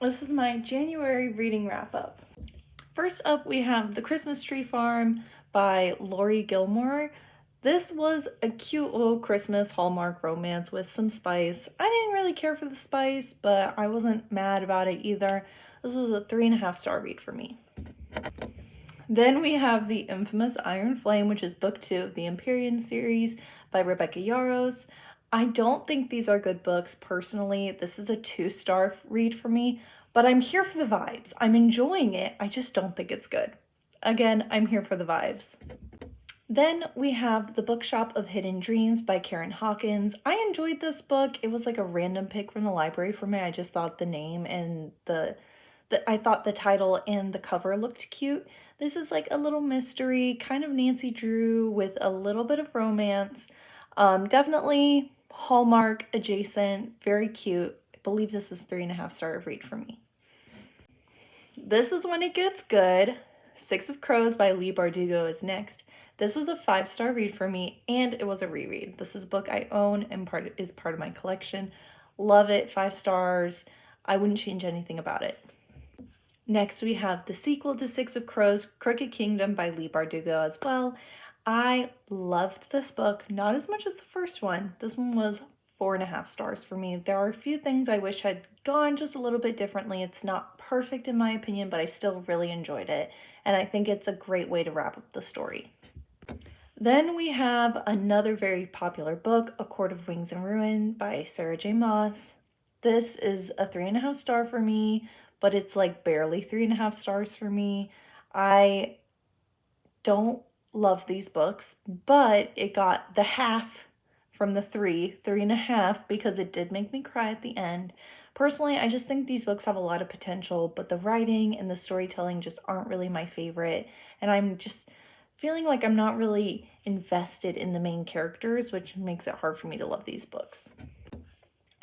This is my January reading wrap up. First up, we have The Christmas Tree Farm by Lori Gilmore. This was a cute little Christmas Hallmark romance with some spice. I didn't really care for the spice, but I wasn't mad about it either. This was a 3.5-star read for me. Then we have the infamous Iron Flame, which is book 2 of the Empyrean series by Rebecca Yarros. I don't think these are good books personally. This is a 2-star read for me, but I'm here for the vibes. I'm enjoying it. I just don't think it's good. Again, I'm here for the vibes. Then we have The Bookshop of Hidden Dreams by Karen Hawkins. I enjoyed this book. It was like a random pick from the library for me. I just thought the name and I thought the title and the cover looked cute. This is like a little mystery, kind of Nancy Drew with a little bit of romance. Definitely Hallmark adjacent, very cute. I believe this is 3.5-star read for me. This is when it gets good. Six of Crows by Leigh Bardugo is next. This was a 5-star read for me, and it was a reread. This is a book I own and is part of my collection. Love it, 5 stars. I wouldn't change anything about it. Next, we have the sequel to Six of Crows, Crooked Kingdom by Leigh Bardugo as well. I loved this book, not as much as the first one. This one was 4.5 stars for me. There are a few things I wish had gone just a little bit differently. It's not perfect in my opinion, but I still really enjoyed it. And I think it's a great way to wrap up the story. Then we have another very popular book, A Court of Wings and Ruin by Sarah J. Maas. This is a 3.5 star for me, but it's like barely 3.5 stars for me. I don't love these books, but it got the half from the 3.5, because it did make me cry at the end. Personally, I just think these books have a lot of potential, but the writing and the storytelling just aren't really my favorite, and I'm just feeling like I'm not really invested in the main characters, which makes it hard for me to love these books.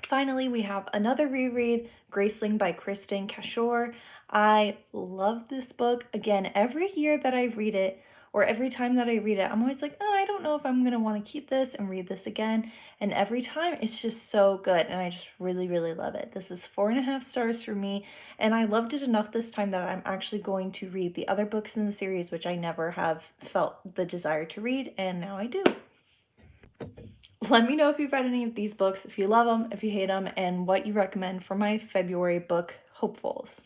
Finally, we have another reread, Graceling by Kristen Cashore. I love this book. Again, every year that I read it, or every time that I read it, I'm always like, oh, I don't know if I'm going to want to keep this and read this again. And every time it's just so good, and I just really, really love it. This is 4.5 stars for me, and I loved it enough this time that I'm actually going to read the other books in the series, which I never have felt the desire to read, and now I do. Let me know if you've read any of these books, if you love them, if you hate them, and what you recommend for my February book hopefuls.